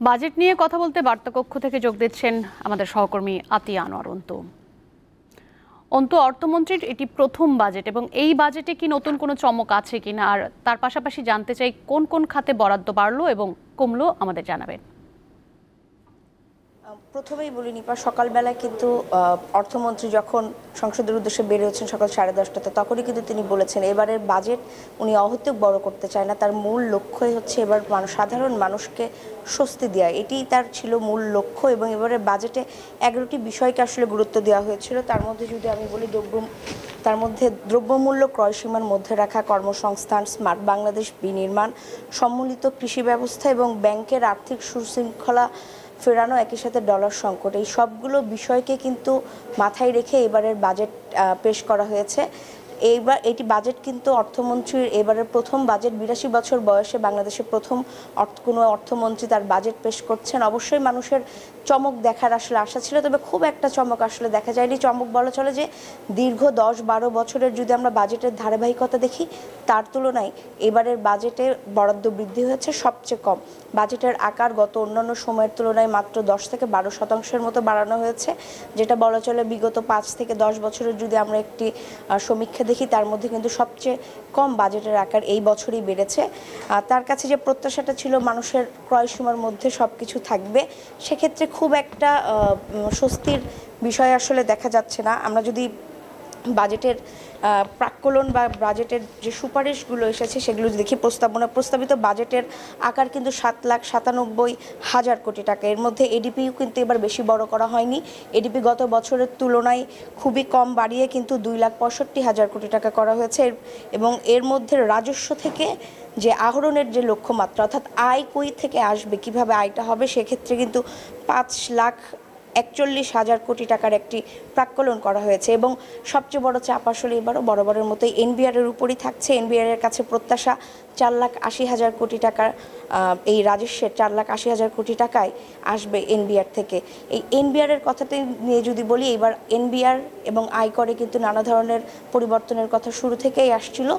Budget নিয়ে কথা বলতে বার্তাকক্ষ থেকে যোগ দিচ্ছেন আমাদের সহকর্মী আতিয়া আনোয়ার অন্তু। অর্থমন্ত্রীর এটি প্রথম বাজেট এবং এই বাজেটে কি নতুন কোনো চমক আছে কিনা, আর তার পাশাপাশি জানতে চাই কোন কোন খাতে বরাদ্দ বাড়লো এবং কমলো, আমাদের জানাবেন। প্রথমেই বলি নিপা, সকালবেলায় কিন্তু অর্থমন্ত্রী যখন সংসদের উদ্দেশ্যে বের হয়েছেন সকাল 10:30টাতে, তখনই কিন্তু তিনি বলেছেন এবারের বাজেট উনি অহেতুক বড় করতে চায় না, তার মূল লক্ষ্যই হচ্ছে এবার সাধারণ মানুষকে স্বস্তি দেওয়া, এটিই তার ছিল মূল লক্ষ্য। এবং এবারের বাজেটে 11টি বিষয়কে আসলে গুরুত্ব দেওয়া হয়েছিল। তার মধ্যে যদি আমি বলি দ্রব্যমূল্য ক্রয়সীমার মধ্যে রাখা, কর্মসংস্থান, স্মার্ট বাংলাদেশ বিনির্মাণ, সম্মিলিত কৃষি ব্যবস্থা এবং ব্যাংকের আর্থিক সুশৃঙ্খলা ফেরানো, একই সাথে ডলার সংকট, এই সবগুলো বিষয়কে কিন্তু মাথায় রেখে এবারের বাজেট পেশ করা হয়েছে। এইবার এটি বাজেট কিন্তু অর্থমন্ত্রীর এবারের প্রথম বাজেট। 82 বছর বয়সে বাংলাদেশের প্রথম কোনো অর্থমন্ত্রী তার বাজেট পেশ করছেন। অবশ্যই মানুষের চমক দেখার আসলে আশা ছিল, তবে খুব একটা চমক আসলে দেখা যায়নি। চমক বলা চলে যে দীর্ঘ 10-12 বছরের যদি আমরা বাজেটের ধারাবাহিকতা দেখি, তার তুলনায় এবারের বাজেটে বরাদ্দ বৃদ্ধি হয়েছে সবচেয়ে কম। বাজেটের আকার গত অন্যান্য সময়ের তুলনায় মাত্র 10-12% মতো বাড়ানো হয়েছে, যেটা বলা চলে বিগত 5 থেকে 10 বছরের যদি আমরা একটি সমীক্ষা দেখি, তার মধ্যে কিন্তু সবচেয়ে কম বাজেটের আকার এই বছরই বেড়েছে। তার কাছে যে প্রত্যাশাটা ছিল মানুষের ক্রয়সীমার মধ্যে সব কিছু থাকবে, সেক্ষেত্রে খুব একটা স্বস্তির বিষয় আসলে দেখা যাচ্ছে না। আমরা যদি বাজেটের প্রাক্কলন বা বাজেটের যে সুপারিশগুলো এসেছে সেগুলো দেখি, প্রস্তাবিত বাজেটের আকার কিন্তু 7,97,000 কোটি টাকা। এর মধ্যে এডিপিও কিন্তু এবার বেশি বড় করা হয়নি। এডিপি গত বছরের তুলনায় খুবই কম বাড়িয়ে কিন্তু 2,65,000 কোটি টাকা করা হয়েছে। এবং এর মধ্যে রাজস্ব থেকে যে আহরণের যে লক্ষ্যমাত্রা, অর্থাৎ আয় কই থেকে আসবে, কিভাবে আয়টা হবে, সেক্ষেত্রে কিন্তু 5,41,000 কোটি টাকার একটি প্রাক্কলন করা হয়েছে। এবং সবচেয়ে বড় চাপ আসলে এবারও বরাবরের মতোই এনবিআরের উপরই থাকছে। এনবিআরের কাছে প্রত্যাশা 4,80,000 কোটি টাকার এই রাজস্বের 4,80,000 কোটি টাকায় আসবে এনবিআর থেকে। এই এনবিআরের কথাটি নিয়ে যদি বলি, এবার এনবিআর এবং আয়করে কিন্তু নানা ধরনের পরিবর্তনের কথা শুরু থেকেই আসছিল।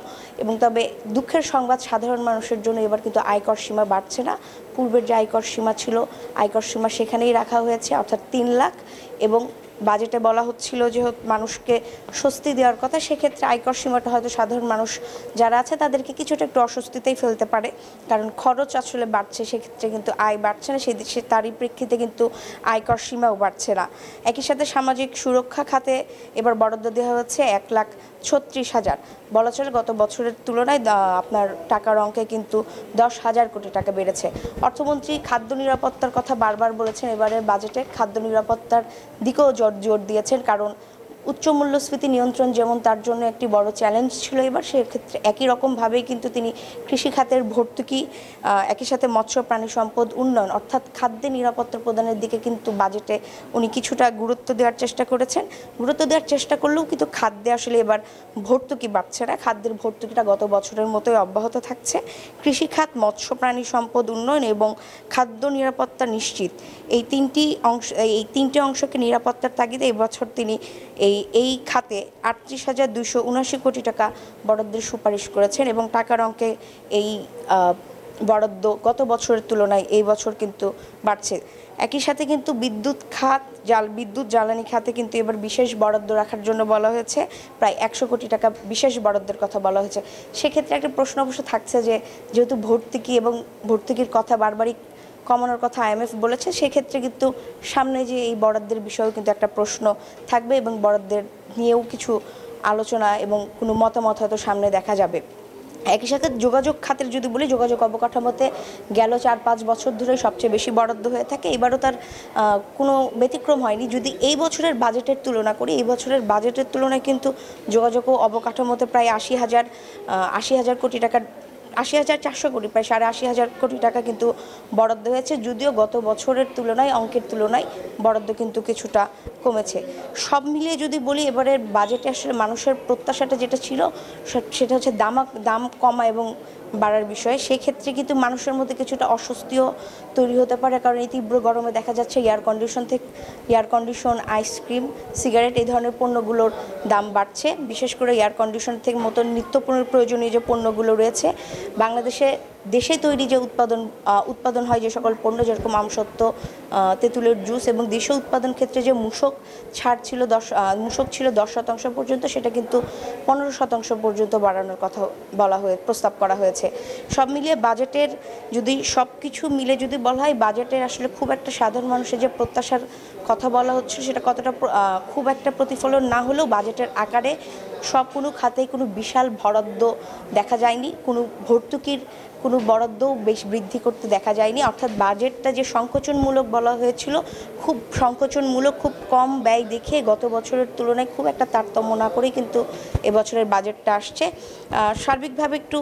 এবং তবে দুঃখের সংবাদ সাধারণ মানুষের জন্য, এবার কিন্তু আয়কর সীমা বাড়ছে না। পূর্বের যে আয়কর সীমা ছিল, আয়কর সীমা সেখানেই রাখা হয়েছে, অর্থাৎ 3 লাখ। এবং বাজেটে বলা হচ্ছিল যে মানুষকে স্বস্তি দেওয়ার কথা, সেক্ষেত্রে আয়কর সীমাটা হয়তো সাধারণ মানুষ যারা আছে তাদেরকে কিছুটা একটু অস্বস্তিতেই ফেলতে পারে, কারণ খরচ আসলে বাড়ছে, সেক্ষেত্রে কিন্তু আয় বাড়ছে না, তারই প্রেক্ষিতে কিন্তু আয়কর সীমাও বাড়ছে না। একই সাথে সামাজিক সুরক্ষা খাতে এবার বরাদ্দ দেওয়া হচ্ছে 1,36,000, বলা চলে গত বছরের তুলনায় আপনার টাকার অঙ্কে কিন্তু 10,000 কোটি টাকা বেড়েছে। অর্থমন্ত্রী খাদ্য নিরাপত্তার কথা বারবার বলেছেন, এবারের বাজেটে খাদ্য নিরাপত্তার দিকেও জোর দিয়েছেন, কারণ উচ্চ মূল্যস্ফীতি নিয়ন্ত্রণ যেমন তার জন্য একটি বড় চ্যালেঞ্জ ছিল এবার, সেক্ষেত্রে একই রকমভাবেই কিন্তু তিনি কৃষি খাতের ভর্তুকি, একই সাথে মৎস্য প্রাণী সম্পদ উন্নয়ন, অর্থাৎ খাদ্যে নিরাপত্তা প্রদানের দিকে কিন্তু বাজেটে উনি কিছুটা গুরুত্ব দেওয়ার চেষ্টা করেছেন। গুরুত্ব দেওয়ার চেষ্টা করলেও কিন্তু খাদ্যে আসলে এবার ভর্তুকি বাড়ছে না, খাদ্যের ভর্তুকিটা গত বছরের মতোই অব্যাহত থাকছে। কৃষি খাত, মৎস্য প্রাণী সম্পদ উন্নয়ন এবং খাদ্য নিরাপত্তা নিশ্চিত, এই তিনটি অংশকে নিরাপত্তার তাগিদে এবছর তিনি এই খাতে 38,279 কোটি টাকা বরাদ্দের সুপারিশ করেছেন। এবং টাকার অঙ্কে এই বরাদ্দ গত বছরের তুলনায় এই বছর কিন্তু বাড়ছে। একই সাথে কিন্তু বিদ্যুৎ জ্বালানি খাতে কিন্তু এবার বিশেষ বরাদ্দ রাখার জন্য বলা হয়েছে, প্রায় 100 কোটি টাকা বিশেষ বরাদ্দের কথা বলা হয়েছে। সেক্ষেত্রে একটা প্রশ্ন অবশ্য থাকছে যে যেহেতু ভর্তুকির কথা বারবারই কমানোর কথা IMF বলেছে, সেক্ষেত্রে কিন্তু সামনে যে এই বরাদ্দের বিষয়েও কিন্তু একটা প্রশ্ন থাকবে এবং বরাদ্দের নিয়েও কিছু আলোচনা এবং কোনো মতামত হয়তো সামনে দেখা যাবে। একই সাথে যোগাযোগ খাতের যদি বলি, যোগাযোগ অবকাঠামোতে গেল 4-5 বছর ধরে সবচেয়ে বেশি বরাদ্দ হয়ে থাকে, এবারও তার কোনো ব্যতিক্রম হয়নি। যদি এই বছরের বাজেটের তুলনা করি, এই বছরের বাজেটের তুলনায় কিন্তু যোগাযোগ ও অবকাঠামোতে প্রায় 80,000 কোটি টাকার 80,400 কোটি, প্রায় 80,500 কোটি টাকা কিন্তু বরাদ্দ হয়েছে, যদিও গত বছরের অঙ্কের তুলনায় বরাদ্দ কিন্তু কিছুটা কমেছে। সব মিলিয়ে যদি বলি, এবারের বাজেটে আসলে মানুষের প্রত্যাশাটা যেটা ছিল সেটা হচ্ছে দাম কমা এবং বাড়ার বিষয়ে। সেক্ষেত্রে কিন্তু মানুষের মধ্যে কিছুটা অস্বস্তিও তৈরি হতে পারে, কারণ এই তীব্র গরমে দেখা যাচ্ছে এয়ার কন্ডিশন, আইসক্রিম, সিগারেট এই ধরনের পণ্যগুলোর দাম বাড়ছে। বিশেষ করে এয়ার কন্ডিশন থেকে মতো নিত্য প্রয়োজনীয় যে পণ্যগুলো রয়েছে, বাংলাদেশে দেশে তৈরি যে উৎপাদন হয় যে সকল পণ্য, যেরকম আমসত্ত্ব, তেঁতুলের জুস, এবং দেশীয় উৎপাদন ক্ষেত্রে যে মূসক ছাড় ছিল মূসক ছিল 10% পর্যন্ত, সেটা কিন্তু 15% পর্যন্ত বাড়ানোর কথা প্রস্তাব করা হয়েছে। সব মিলিয়ে বাজেটের যদি সব কিছু মিলে যদি বলা হয়, বাজেটের আসলে খুব একটা সাধারণ মানুষের যে প্রত্যাশার কথা বলা হচ্ছে সেটা কতটা খুব একটা প্রতিফলন না হলেও বাজেটের আকারে কোনো খাতেই কোনো বিশাল বরাদ্দ দেখা যায়নি, কোনো ভর্তুকির কোনো বরাদ্দও বেশ বৃদ্ধি করতে দেখা যায়নি। অর্থাৎ বাজেটটা যে সংকোচনমূলক বলা হয়েছিল, খুব সংকোচনমূলক, খুব কম ব্যয় দেখে গত বছরের তুলনায় খুব একটা তারতম্য না করেই কিন্তু এবছরের বাজেটটা আসছে। সার্বিকভাবে একটু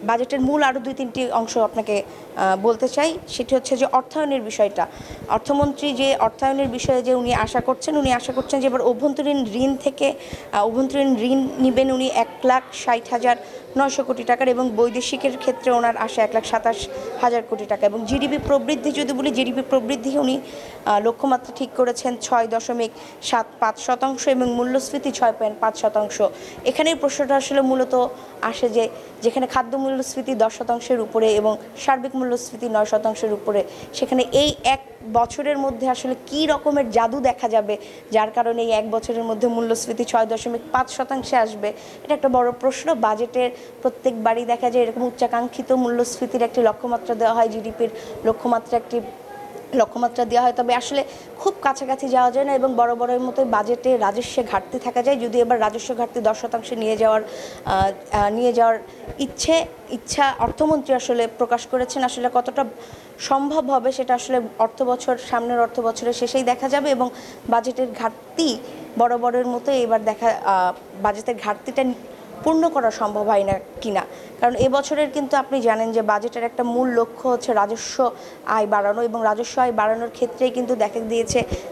বাজেটের মূল আরও 2-3টি অংশ আপনাকে বলতে চাই। সেটি হচ্ছে যে অর্থায়নের বিষয়টা। অর্থমন্ত্রী যে অর্থায়নের বিষয়ে যে উনি আশা করছেন যে এবার অভ্যন্তরীণ ঋণ নেবেন উনি 1,60,900 কোটি টাকার, এবং বৈদেশিকের ক্ষেত্রে ওনার আশা 1,27,000 কোটি টাকা। এবং জিডিপি প্রবৃদ্ধি যদি বলি, জিডিপি প্রবৃদ্ধি উনি লক্ষ্যমাত্রা ঠিক করেছেন 6.75%, এবং মূল্যস্ফীতি 6.5%। এখানেই প্রশ্নটা আসলে মূলত আসে যে যেখানে খাদ্য মূল্যস্ফীতি 10%-এর উপরে এবং সার্বিক মূল্যস্ফীতি 9%-এর উপরে, সেখানে এই এক বছরের মধ্যে আসলে কী রকমের জাদু দেখা যাবে যার কারণে এই এক বছরের মধ্যে মূল্যস্ফীতি 6.5% আসবে, এটা একটা বড় প্রশ্ন। বাজেটের প্রত্যেকবারই দেখা যায় এরকম উচ্চাকাঙ্ক্ষিত মূল্যস্ফীতির একটি লক্ষ্যমাত্রা দেওয়া হয়, জিডিপির লক্ষ্যমাত্রা দেওয়া হয়, তবে আসলে খুব কাছাকাছি যাওয়া যায় না, এবং বড়ের মতো বাজেটে রাজস্বে ঘাটতি থাকা যায়। যদি এবার রাজস্ব ঘাটতি 10% নিয়ে যাওয়ার ইচ্ছা অর্থমন্ত্রী আসলে প্রকাশ করেছেন, আসলে কতটা সম্ভব হবে সেটা আসলে সামনের অর্থ বছরের শেষেই দেখা যাবে। এবং বাজেটের ঘাটতি বড়ের মতো এবার বাজেটের ঘাটতিটা পূর্ণ করা সম্ভব হয় না কিনা, কারণ এবছরের কিন্তু আপনি জানেন যে বাজেটের একটা মূল লক্ষ্য হচ্ছে রাজস্ব আয় বাড়ানো, এবং রাজস্ব আয় বাড়ানোর ক্ষেত্রেই কিন্তু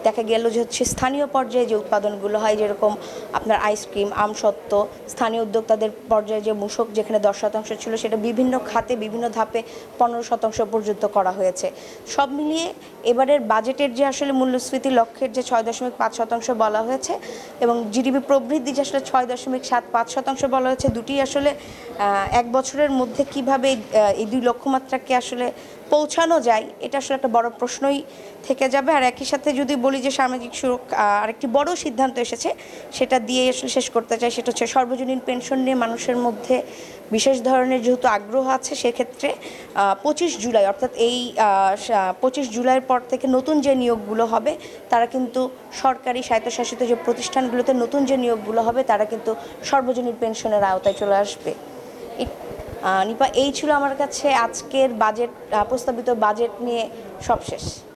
দেখা গেল যে হচ্ছে স্থানীয় পর্যায়ে যে উৎপাদনগুলো হয়, যেরকম আপনার আইসক্রিম, আমসত্ত্ব, স্থানীয় উদ্যোক্তাদের পর্যায়ে যে মূসক যেখানে 10% ছিল, সেটা বিভিন্ন খাতে বিভিন্ন ধাপে 15% পর্যন্ত করা হয়েছে। সব মিলিয়ে এবারের বাজেটের যে আসলে মূল্যস্ফীতি লক্ষ্যের যে 6.5% বলা হয়েছে, এবং জিডিপি প্রবৃদ্ধি যে আসলে 6.75% বলা হয়েছে, দুটি আসলে এক বছরের মধ্যে কিভাবে এই দুই লক্ষ্যমাত্রাকে আসলে পৌঁছানো যায়, এটা আসলে একটা বড় প্রশ্নই থেকে যাবে। আর একই সাথে যদি বলি যে সামাজিক সুরক্ষা আরেকটি বড় সিদ্ধান্ত এসেছে, সেটা দিয়ে আসলে শেষ করতে চাই, সেটা হচ্ছে সর্বজনীন পেনশন নিয়ে মানুষের মধ্যে বিশেষ ধরনের যেহেতু আগ্রহ আছে, সেক্ষেত্রে 25 জুলাই অর্থাৎ এই 25 জুলাইয়ের পর থেকে নতুন যে নিয়োগগুলো হবে, তারা কিন্তু সরকারি স্বায়ত্তশাসিত যে প্রতিষ্ঠানগুলোতে নতুন যে নিয়োগগুলো হবে, তারা কিন্তু সর্বজনীন পেনশনের আওতায় চলে আসবে। নিপা, এই ছিল আমার কাছে আজকের প্রস্তাবিত বাজেট নিয়ে সবশেষ।